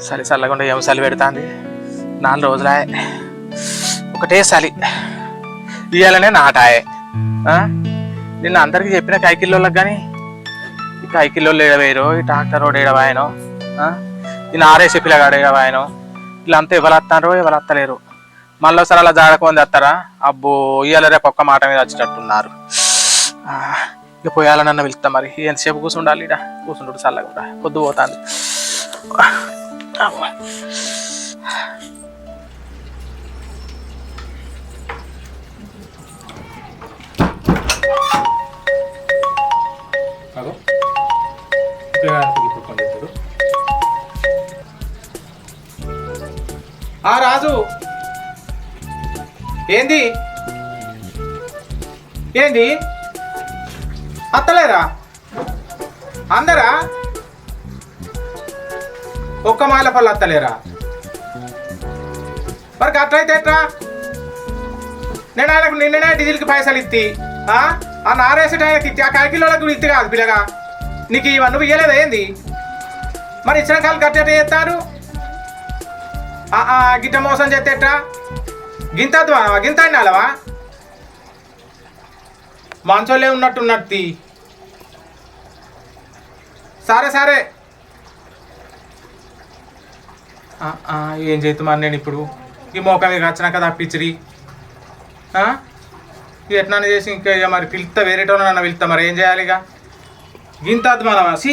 చలి చల్లకుండా ఏం చలి పెడుతుంది 4 రోజులే ఒకటే చలి ఇయ్యాలనే నాటాయే నిన్న అందరికీ చెప్పిన కైకిల్లోళ్ళకి కానీ ఈ కైకిల్లోళ్ళు ఏడవేయరు ఈ ట్రాక్టర్ రోడ్ ఏడవాయనో ఈ ఆర్ఏసీ పిల్లగాడు ఏడవాయనో వీళ్ళంతా ఎవరు వస్తారో ఎవరు వస్తలేరు మళ్ళీ ఒకసారి అలా జాడకొని వస్తారా అబ్బో ఇయ్యాల రేపు ఒక్క మాట మీద వచ్చేటట్టున్నారు ఇక పోయాలనన్న వెళ్తా మరి ఎంతసేపు కూర్చుండాలి ఇడ కూర్చుంటాడు చల్లగా కూడా పొద్దు పోతుంది రాజు ఏంది ఏంది అత్తలేరా అందరా ఒక్క మాల పళ్ళు అత్తలేరా మరి అట్లయితే ఎట్రా నేను ఆయనకు నిన్ననే డీజిల్కి పైసలు ఇత్తి ఆ నారేసి ఆయనకి ఇత్తి ఆ కాకిలోకి ఇత్తి కాదు పిల్లగా నీకు ఇవన్నీ ఇయ్యలేదా ఏంది మరి ఇచ్చిన కాలు కట్టేట చేస్తారు గిట్ట మోసం చేస్తేట్రా గింతద్వా గింత అన్నాలవా మంచోళ్ళే ఉన్నట్టున్నట్టు సరే సరే ఏం చేద్దామని నేను ఇప్పుడు ఈ మోక మీకు వచ్చినాక తప్పించిరి ఎట్లా చేసి ఇంకా ఇక మరి పిలుస్తా వేరేటో నన్ను పిలుస్తా మరి ఏం చేయాలి ఇక గింత మనవా సి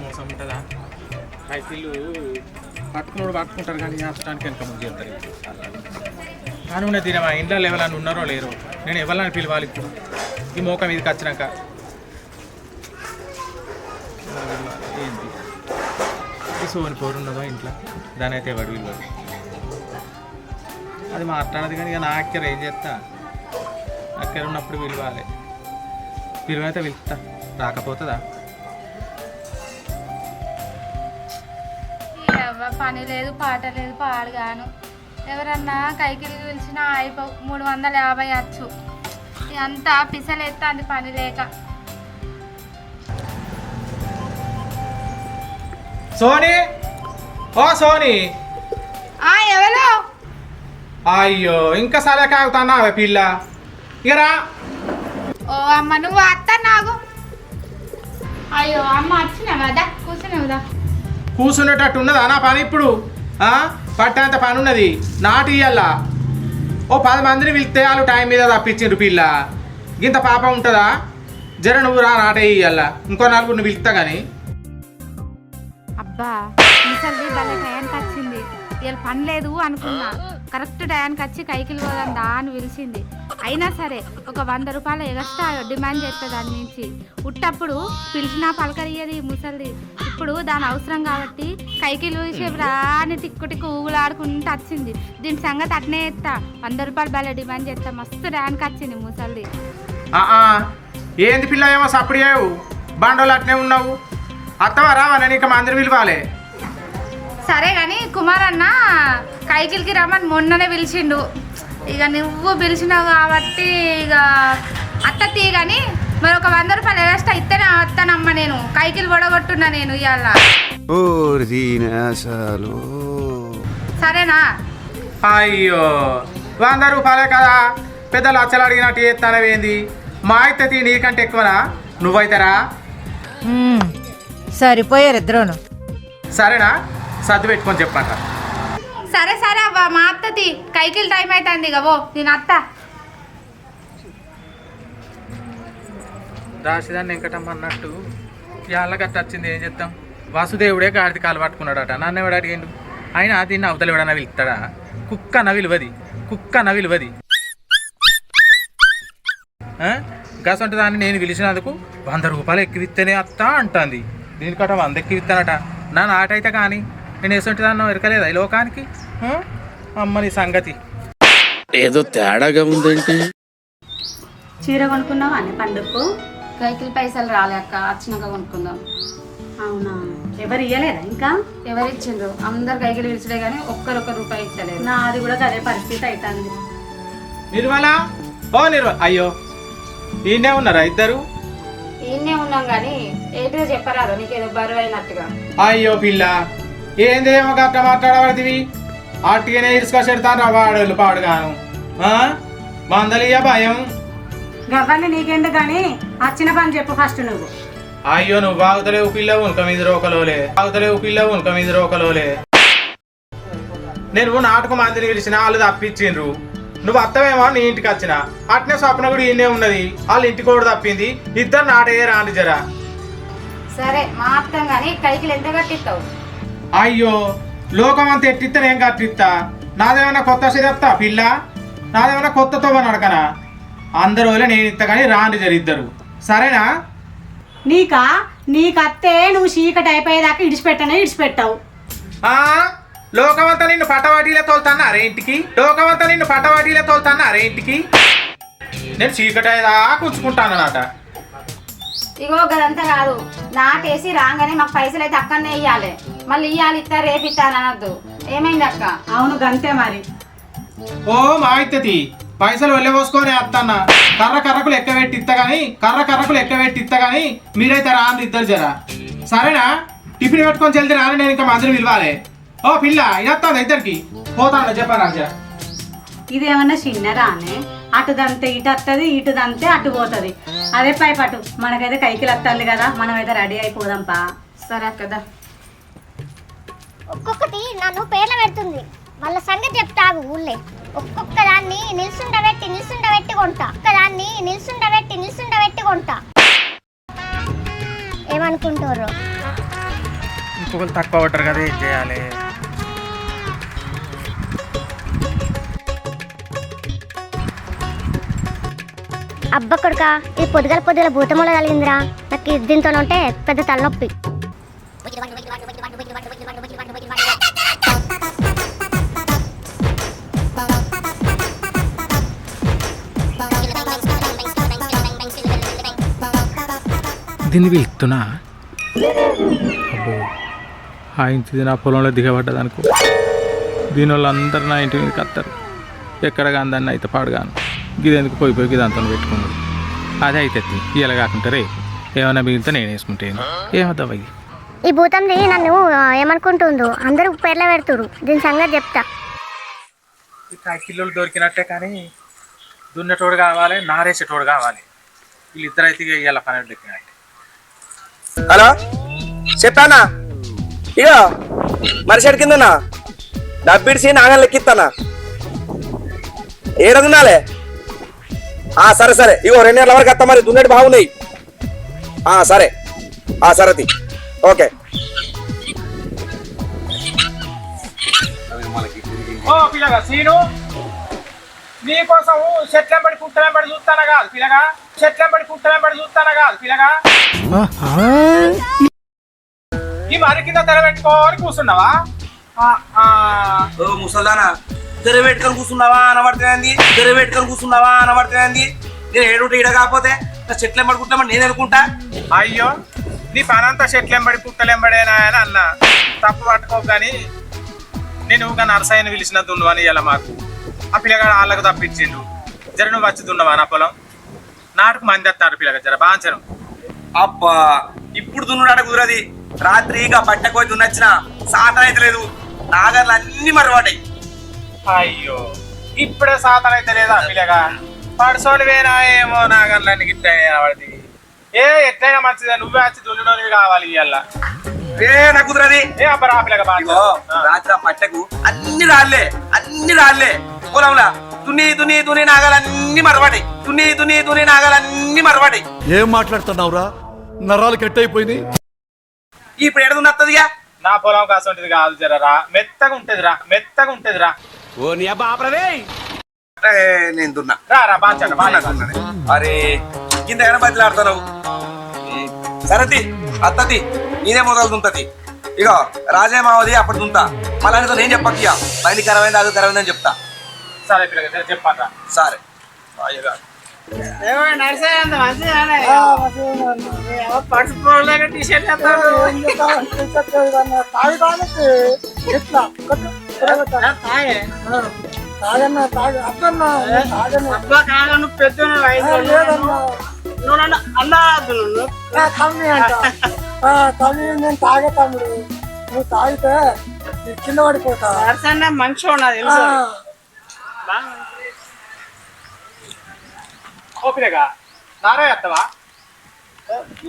మోసం ఉంటుందా కైకిళ్ళు పట్టుకున్నాడు పట్టుకుంటారు కానీ చేర్చడానికి వెనక ముందు చేస్తారు కానీ ఉన్నది తినమా ఇంట్లో ఎవరైనా ఉన్నారో లేరో నేను ఎవరైనా పిలవాలి ఇప్పుడు ఈ మోక మీదకి వచ్చినాక ఏంటి ఈ సోని పోరు ఉన్నదో ఇంట్లో దాని అయితే ఎవడు విలువది అది మాట్లాడదు కానీ ఇక నా అక్కర ఏం చేస్తా అక్కర ఉన్నప్పుడు విలువాలి పిలువైతే పిలుస్తా రాకపోతుందా పని లేదు పాట లేదు పాడుగాను ఎవరన్నా కైకిలి పిలిచినా అయిపో 350 వచ్చు అంతా పిసలేస్తుంది పని లేక సోని ఓ సోని ఎవరు అయ్యో ఇంకా సరే కాగుతున్నావే పిల్ల ఇకరా ఓ అమ్మ నువ్వు అత్త నాకు అయ్యో అమ్మ వచ్చినావా కూర్చున్నావుదా కూర్చునేటట్టు ఉన్నదా నా పని ఇప్పుడు పట్టేంత పని ఉన్నది నాటు ఇయ్యాల ఓ 10 మందిని పిలిస్తే వాళ్ళు టైం మీద తప్పించిండ్రు పిల్ల ఇంత పాప ఉంటుందా జర నువ్వు రా నాటే ఇయ్యాల ఇంకో 4 పిలుస్తా కానీ అబ్బా ముసలి భలే టయానికి వచ్చింది ఇవాళ పని లేదు అనుకున్నా కరెక్ట్ టయానికి వచ్చి కైకిలు పోదందా అని పిలిచింది అయినా సరే ఒక 100 రూపాయలు ఎక్స్ట్రా డిమాండ్ చేస్తుంది దాని నుంచి ఉట్టప్పుడు పిలిచినా పలకరియది ముసలిది ఇప్పుడు దాని అవసరం కాబట్టి కైకిలు రా అని టిక్కు ఊగులాడుకుంటూ వచ్చింది దీని సంగతి అట్నే చేస్తా 100 రూపాయలు భలే డిమాండ్ చేస్తా మస్తు టయానికి వచ్చింది ముసలిది ఏంది పిల్ల ఏమో సప్పుడు చేయవు బండోళ్ళు అట్నే ఉన్నావు అత్తవా రావా నేను ఇక మందిని పిలవాలి సరే కానీ కుమార్ అన్న కైకిలికి రమ్మని మొన్ననే పిలిచిండు ఇక నువ్వు పిలిచినావు కాబట్టి ఇక అత్త తీ కానీ మరి ఒక 100 రూపాయలు ఎక్స్ట్రా ఇస్తేనే వస్తానమ్మ నేను కైకిలు పొడగొట్టున్నా నేను ఇవాళ సరేనా అయ్యో 100 రూపాయలే కదా పెద్ద లచ్చలు అడిగినట్టు చేస్తానవేంది మా అయితే తీ నీకంటే ఎక్కువనా నువ్వైతేరా సరిపోయారు ఇద్దరును సరేనా సర్దు పెట్టుకొని చెప్పంట సరే సరే అవ్వ మా అత్తది కైకిల్ టైం అవుతుంది ఇక ఓ నేను అత్త రాసిదాన్ని వెంకటమ్మ అన్నట్టు ఇవాళ గట్ట వచ్చింది ఏం చెప్తాం వాసుదేవుడే గాడిది కాలు పట్టుకున్నాడట నన్ను ఎవడు అడిగిండు ఆయన దీన్ని అవతల ఎవడన్నా పిలుస్తాడా కుక్క నవిలువది గసంటే దాన్ని నేను పిలిచినందుకు 100 రూపాయలు ఎక్కివిస్తేనే అత్త అంటుంది దీనికట 100 ఎక్కివిస్తానట నా నాటైతే కానీ నేను వేసుంటే దాన్ని ఎరకలేదా ఈ లోకానికి అమ్మని సంగతి ఏదో తేడాగా ఉందేంటి చీర కొనుక్కున్నావా అని పండుగకు కైకిల్ పైసలు రాలేక వచ్చినాక కొనుక్కుందాం అవునా ఎవరు ఇయ్యలేదా ఇంకా ఎవరు ఇచ్చిండ్రు అందరు కైకిలు పిలిచలే కానీ ఒక్క రూపాయి ఇచ్చలేదు నాది కూడా అదే పరిస్థితి అవుతుంది నిర్మల అయ్యో ఈయనే ఉన్నారా ఇద్దరు ఈయనే ఉన్నాం కానీ ఏంటిదో చెప్పరాదు నీకేదో బరువు అయినట్టుగా. అయ్యో పిల్ల ఏందేమో గట్ట మాట్లాడబడితివి అట్టిగానే ఇసుకొచ్చేడతాను వాడోళ్ళు పాడుగాను మందలియ భయం. గవ్వన్నీ నీకెందుకు కానీ వచ్చిన పని చెప్పు ఫస్ట్ నువ్వు. అయ్యో నువ్వు బాగుతలేవు పిల్ల ఉనక మీద రోకలోలే నేను నాటక మందిని పిలిచిన వాళ్ళు తప్పించిండ్రు. నువ్వు అత్తమేమో నీ ఇంటికి వచ్చిన అట్నే స్వప్న కూడా ఈయనే ఉన్నది వాళ్ళ ఇంటికి కూడా తప్పింది. ఇద్దరు నాటే రాండి జరా. సరే మాత్రం కానీ కైకిలు ఎంత కట్టిస్తావు? అయ్యో లోకం అంత ఎట్టిస్తా నేను కట్టిస్తా. నాదేమన్నా కొత్త సిరప్తా పిల్ల, నాదేమన్నా కొత్తతో నడకనా? అందరూ నేను ఇస్తా కానీ రాండి జర ఇద్దరు సరేనా? నీకత్తే నువ్వు చీకటి అయిపోయేదాకా ఇడిచిపెట్టావు. లోకమంతా నిన్ను పట్టవాటిలే తోలుతాన్నారే ఇంటికి. నేను చీకటి అయ్యేదాకా ఉంచుకుంటానన్నమాట. ఇగో గదంతా కాదు, నాటేసి రాగానే మాకు పైసలు అయితే అక్కడనే ఇయ్యాలి. మళ్ళీ ఇయ్యాలి ఇస్తా రేపు ఇస్తాను అనద్దు. ఏమైంది అక్క? అవును గంతే మరి. ఓ మా ఇత్తది పైసలు వెళ్ళబోసుకొని వస్తాన్న కర్రకులు ఎక్క పెట్టిస్తా గానీ మీరైతే రాండి ఇద్దరు జరా సరేనా? టిఫిన్ పెట్టుకొని చెల్తే రాని నేను ఇంకా మందిని పిలవాలి. ఓ పిల్ల ఇదొస్తాను ఇద్దరికి పోతాను చెప్పాను జరా. ఇదేమన్నా చిన్నరానే అటు దంతే ఇటు వస్తుంది, ఇటు దంతే అటు పోతుంది. అదే పైపటు మనకైతే కైకిలు వస్తుంది కదా, మనమైతే రెడీ అయిపోదాంపా. సరే అక్కదా. ఒక్కొక్కటి నన్ను పేర్ల పెడుతుంది. వాళ్ళ సంగతి చెప్తావు ఊళ్ళే. ఒక్కొక్క దాన్ని నిల్సుండబెట్టి కొంటా. ఏమనుకుంటారు? ఇంకొకరు తక్కువ పడ్డారు కదా, ఏం చేయాలి? అబ్బ కొడుకా, ఈ పొద్దుగల భూతముల కలిగిందిరా. నాకు దీంతో ఉంటే పెద్ద తలనొప్పి. దీన్ని పిలుస్తున్నా. అబ్బో ఆ ఇంటిది నా పొలంలో దిగబడ్డదనుకో, దీని వాళ్ళు అందరు నా ఇంటి మీదకి వస్తారు. ఎక్కడ కానీ దాన్ని అయితే పాడుగాను. గిదెందుకు పోయి గిదంతా పెట్టుకున్నాడు. అదే అయితే ఇలా కాకుండా రేపు ఏమైనా మిగిలితే నేను వేసుకుంటాను. ఏమవుతావు? ఈ భూతంది నన్ను ఏమనుకుంటుందో అందరూ పేర్ల పెడుతురు. దీని సంగతి చెప్తా. ఈ కాకిల్లు దొరికినట్టే కానీ దున్నటోడు కావాలి, నారేసేటోడు కావాలి. వీళ్ళిద్దరు అయితే ఇవాళ పని దొరికినట్టే. హలో చెప్పానా? ఇక మరిషడి కిందనా డబ్బిడిసి నాగం లెక్కిస్తానా? ఏడదున్నాలే? సరే ఇగో 2 నెలల వరకు వస్తా. మరి దున్నటి బాగున్నాయి. సరే సరతి ఓకే. ఓ పిల్లగా సీను, నీకోసం చెట్లంబడి పుట్టలంబడి చూస్తానా కాదు పిల్లగా. ఈ మరి కింద తెర పెట్టుకోని కూర్చున్నావా? ముసల్దానా తెర పెట్టుకొని కూర్చున్నావా అనబడుతుంది. నేను ఏడుంటే ఈడ కాకపోతే చెట్లెంబడి పుట్టలేమని నేను అనుకుంటా. అయ్యో నీ పనంతా చెట్లెంబడి పుట్టలెంబడేనా అని అన్నా. తప్పు పట్టుకో కానీ నేను ఊగా నరసాయని పిలిచిన దున్నవని ఇలా మాకు ఆ పిల్లగాడు వాళ్ళకు తప్పించిండు. జర నువ్వు వచ్చి దున్నవా నా పొలం? నాటుకు మంది వస్తారు పిల్లగా జర బాంచను. అబ్బా ఇప్పుడు దున్నుడాట కుదరది. రాత్రి ఇక పట్టకపోయి దున్నొచ్చిన సాధన అయితే లేదు. నాగర్లు అన్ని మరవాటాయి. అయ్యో ఇప్పుడే సాధన అయితే లేదా పిల్లగా? పడుసోలు వేనా ఏమో నాగర్లన్నీ గిట్ట పడింది. ఎట్లయినా మంచిదే, నువ్వే వచ్చి దున్నునోనివి కావాలి ఇవాళ. నాకు కుదరది. అబ్బా పిల్లగా రాత్రి ఆ పట్టకు అన్ని రాళ్లే పొలంలా దున్ని నాగాలన్నీ మరవాటాయి. ఏం మాట్లాడుతున్నావురా? నరాలు కట్టయిపోయినాయి. ఇప్పుడు ఎడదున్నదిగా. నా పొలం కాసంటిది కాదు జరరా, మెత్తగా ఉంటదిరా. ఓ నీ అబ్బా ఆపరదే. నేను దున్నా రా బాంచండి. అరే కింద ఏమైనా బదిలాడుతున్నావు. సరతి అత్తది నేనే మొదలు దుంతది. ఇక రాజే మావది అప్పుడు దుంతా. మళ్ళీ నేను చెప్పకియా పైన కరమైంది అది కరమైందని చెప్తా. సరే పిల్లగా చెప్పాను. సరే నువ్వు నన్ను అన్న నువ్వు తమ్మి అంట తమ్మి నేను తాగే తమ్ముడు నువ్వు తాగితే నీకు కింద పడిపోతా నరసన్న మంచిగా ఉన్నది తెలుసు ఓపినగా నారా ఎత్తవా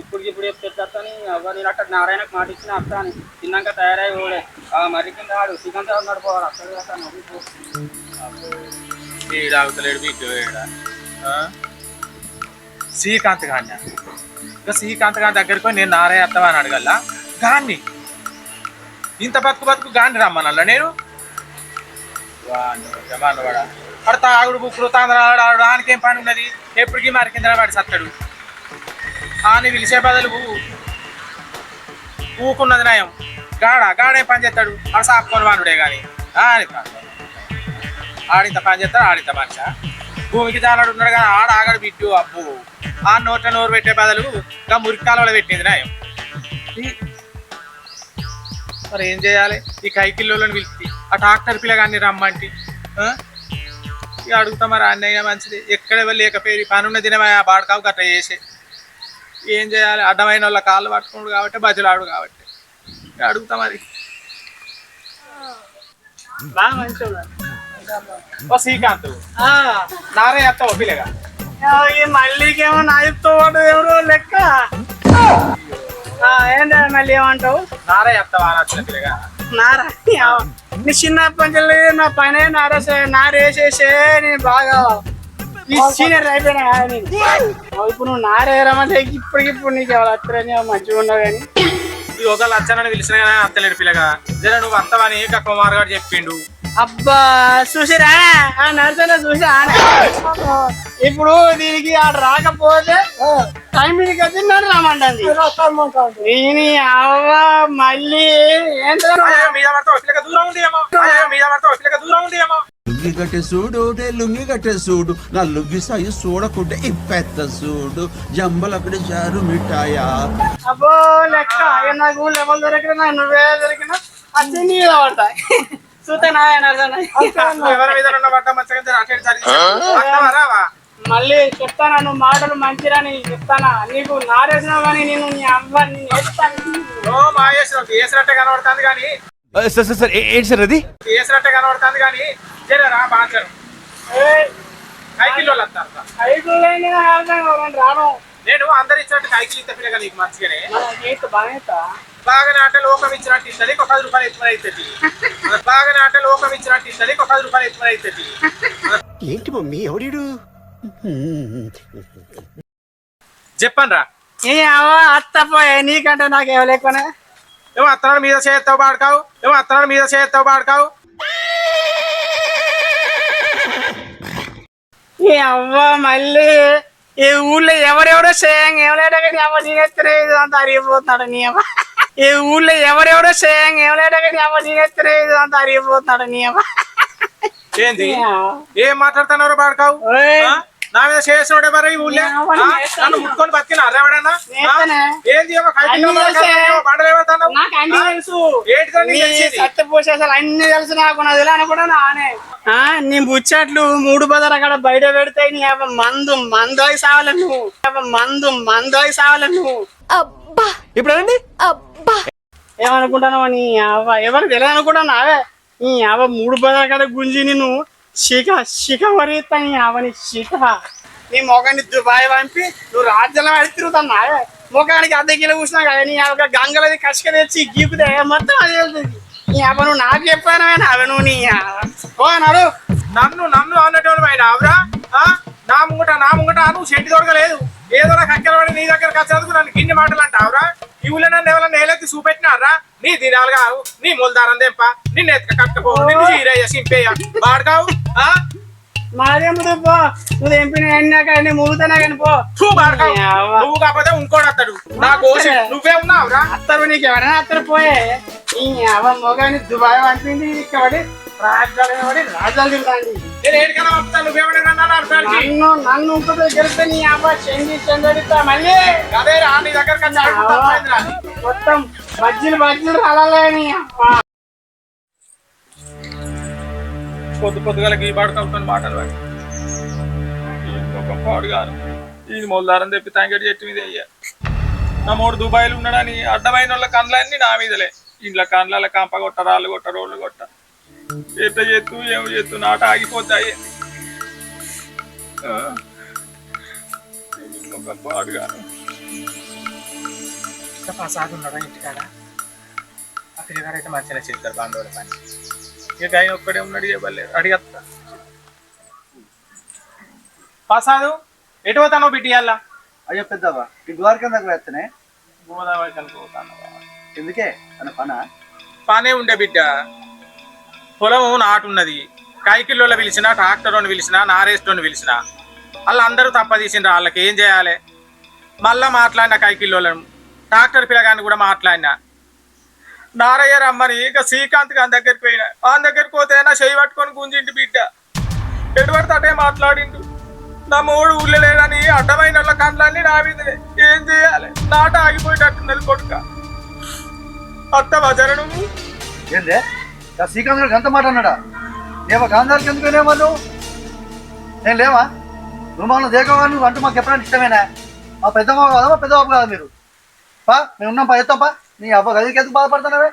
ఇప్పుడు చెప్తాను నేను అక్కడ నారాయణకు మాట ఇచ్చిన అత్తాని తిన్నాక తయారై ఓడే మరి కింద వాడు శ్రీకాంత్ ఉన్నాడు పోవాలి అక్కడ ఈడాగుతలేడు మీకు శ్రీకాంత్ గాని ఇంకా శ్రీకాంత్ గాని దగ్గరికి పోయి నేను నారాయణ ఎత్తవా అని అడగల్లా గాన్ని ఇంత బతుకు గాన్ని రమ్మనల్లా నేను జమానవాడా అక్కడ తాగుడు బుక్కుడు తాందరాడు దానికేం పని ఉన్నది ఎప్పటికీ మరి కింద వాడి సత్తడు అని పిలిచే బదులు ఊకున్నది నయం గాడేం పని చేస్తాడు ఆడ సాపుకొని వానుడే కానీ ఆడింత పని చేస్తాడు ఆడింత మనిషి భూమికి జాలాడు ఉన్నాడు కానీ ఆగడు బిడ్డు అబ్బు ఆ నోట్ల నోరు పెట్టే బదులు ఇంకా మురికాలలో పెట్టింది నయం మరి ఏం చేయాలి ఈ కైకిల్లోని పిలిచి ఆ ట్రాక్టర్ పిల్లగాన్ని రమ్మంటి ఇక అడుగుతా మరి అన్నయ్య మంచిది ఎక్కడ లేకపోయి పని ఉన్న దినమే ఆ బాడకావు గట్ట చేసే ఏం చేయాలి అడ్డమైన వాళ్ళ కాళ్ళు పట్టుకోడు కాబట్టి బజలాడు కాబట్టి అడుగుతా మరి బాగా మంచిగా ఓ శ్రీకాంత్ నారే ఎత్తావు పిల్లగా మళ్ళీకేమో నాయుతో ఎవరు లెక్క ఏంటో మళ్ళీ ఏమంటావు నారే ఎత్తావా నచ్చిన పిల్లగా నారా నీ చిన్నప్పటి నుంచి నా పనే నారేసేసే నేను బాగా సీనియర్ అయిపోయినా నేను ఇప్పుడు నువ్వు నారేరమంటే ఇప్పటికిప్పుడు నీకు ఎవరు అత్తరని మంచిగా ఉండవు కానీ ఈ ఒక లచ్చనని పిలిచిన కానీ అత్తలేడు పిల్లగా జర నువ్వు అత్తవని కుమార్ గారు చెప్పిండు అబ్బా చూసిరా ఆ నర్సన చూసా ఇప్పుడు దీనికి ఆడ రాకపోతే టైం మీదకి వచ్చి నన్ను రమ్మంటుంది నేను అవ్వ మళ్ళీ ఏంటో లుంగి కట్టే చూడు లుంగి కట్టే చూడు నా లుంగి సాయి చూడకుంటే ఇప్పెత్త చూడు జంబలక్కడ జారు మిఠాయా అబ్బో లెక్క నాకు లెవెల్ దొరికిన నాకు నువ్వే దొరికినా అన్నీ నీ పడతాయి మళ్ళీ చెప్తానా నువ్వు మాటలు మంచిరాని చెప్తానా నీకు నారేసినావు కానీ నేను నీ అవ్వని వేసినట్టే కనబడుతుంది కానీ సార్ ఏంటి సార్ అది వేసినట్టే కనబడుతుంది కానీ జరరా బాగా కైకిల్లో రాను నేను అందరు ఇచ్చినట్టు కైకిల్ ఇస్తే పిల్లగా నీకు మంచిగానే బాగా బాగానే అంటే లోకం ఇచ్చినట్టు ఇస్తుంది ఒక 10 రూపాయలు ఎక్కువ అవుతుంది బాగానే అంటే లోకం ఇచ్చినట్టు ఇస్తుంది ఒక 10 రూపాయలు ఎక్కువ అవుతుంది ఏంటి మమ్మీ ఎవడు చెప్పండి రా ఏ అత్తపోయే నీకంటే నాకు ఏమో లేకనే ఏమో అత్తనాడు మీద చేస్తావు పాడకావు ఏ అవ్వ మళ్ళీ ఈ ఊళ్ళో ఎవరెవరో చేయంగా ఏమలేట కానీ అవ్వ నేనెత్తనే అంత అరిగిపోతున్నాడు నీ అవ్వ ఈ ఊళ్ళో ఎవరెవరో చేయంగా ఏమలేట కానీ అవ్వ నేనెత్తనే అంత అరిగిపోతున్నాడు నీ అవ్వ ఏంది ఏం మాట్లాడుతున్నారు పాడకావు నా మీద చేసినోడే మరి ఊళ్ళో నన్ను ముట్టుకొని బతికిన అరేవాడన్నా ఏంది నాకు అన్ని తెలుసు సత్య పోసేసాలు అన్ని తెలుసు నాకు నదిలో అనుకుంటా నానే నీ బుచ్చట్లు 3 బజార్ అక్కడ బయట పెడితే నీ మందు అయి సావాలి నువ్వు ఇప్పుడు అండి ఏమనుకుంటాను నీ అవ్వ ఎవరు తెలియదు అనుకుంటాను నీ అవ్వ 3 బజార్ అక్కడ గుంజి నేను శిఖ వరిస్తా నీ అవని శిఖ నీ మొగాన్ని దుబాయ్ పంపి నువ్వు రాజ్యంలో అడిగి తిరుగుతాను ముఖానికి అద్దె కిలో కూర్చున్నా కదా నీ ఒక గంగలది కసుక తెచ్చి గీకుతే మొత్తం అది వెళ్తుంది నీ అవ్వ నువ్వు నాకు చెప్పాను అవి నువ్వు నీ అన్నాడు నన్ను అన్నట్టు ఆయన ఆవురా నా ముంగట నువ్వు చెట్టు దొరకలేదు ఏదో నాకు అక్కడవాడి నీ దగ్గరకు వచ్చేందుకు నన్ను గిన్నె మాటలు అంటావురా ఈ ఊళ్ళో నన్ను ఎవరైనా నేలెత్తి చూపెట్టినారా నీ దినాలు కావు నీ మొలదారం తెంప నిన్ను ఎత్తుక కట్టుకో నిన్ను చీరయ్య సింపేయ బాడుకావు మాదేముందు పో నువ్వు ఎంపిన అన్నీ మురుగుతానా కానీ పో నువ్వు కాకపోతే ఇంకోటి అత్తడు నా కోసి నువ్వే ఉన్నావురా అత్తరు నీకు ఎవరైనా అత్తరు పోయే ఈ అవ్వ మొగాన్ని దుబాయ్ పంపింది ఇక్కడ రాజ్యాలు తిరుగుతాండి నన్ను ఇంకొక గెలిస్తే నీ అవ్వ చెందడిస్తా మళ్ళీ అదే రా నీ దగ్గర మొత్తం బజ్జీలు రాలే నీ అవ్వ పొద్దుగలకి ఈ బాడుకవుతాను మాటలు పాడు కాదు ఈ మొలదారం తెప్పి తంగడి చెట్టు మీద అయ్యా నా మూడు దుబాయ్లు ఉన్నాడని అడ్డమైన వాళ్ళ కండ్లన్నీ నా మీదలే ఇంట్లో కండ్ల కంప కొట్ట రాళ్ళు కొట్ట రోళ్ళు కొట్ట ఎట్ట చేత్తు ఏమి చేత్తు నాట ఆగిపోతాయి ఒక పాడుగా ప్రసాద్ ఉన్నాడా ఇంటికాడ అక్కడ అయితే మంచిగా చేస్తారు బాంధవుల పని ఇక ఆయన ఒక్కడే ఉన్నాడు ఇవ్వలేదు అడిగత్తా ప్రసాదు ఎటు పోతానో బిడ్డియాల అయ్యో పెద్దవా ఈ ద్వారకం దగ్గర వేస్తేనే గోదావరి కలిపోతాను ఎందుకే అన్న పన పనే ఉండే బిడ్డ పొలం నాటున్నది కైకిల్లోని పిలిచినా ట్రాక్టర్ని పిలిచినా నారేస్టోని పిలిచినా వాళ్ళందరూ తప్పదీసిండ్రు వాళ్ళకి ఏం చేయాలి మళ్ళా మాట్లాడిన కైకిల్లోలను ట్రాక్టర్ పిల్లగాన్ని కూడా మాట్లాడినా నారయ్య రమ్మని ఇంకా శ్రీకాంత్ గారి దగ్గరికి పోయినా ఆయన దగ్గరికి పోతే నా చెయ్యి పట్టుకొని గుంజింటి బిడ్డ ఎటువంటి అటే మాట్లాడిండు నా మూడు ఊళ్ళో లేదని అడ్డమైన వాళ్ళ కండ్లన్నీ నా మీదనే ఏం చేయాలి నాట ఆగిపోయేటట్టున్నది కొడుక అత్త వజర నువ్వు ఏందే శ్రీకాంత్ ఎంత మాట అన్నాడా ఏమో గాంధారికి ఎందుకునేమో నువ్వు నేను లేవా నువ్వు మమ్మల్ని దేకవా నువ్వు అంటూ మాకు ఎప్పుడైనా ఇష్టమేనా మా పెద్దమ్మ కాదా మా పెద్దబాబు కాదా మీరు పా మేము ఉన్నాం పా ఎత్తాం పా నీ అబ్బా గదికి ఎందుకు బాధపడుతున్నావే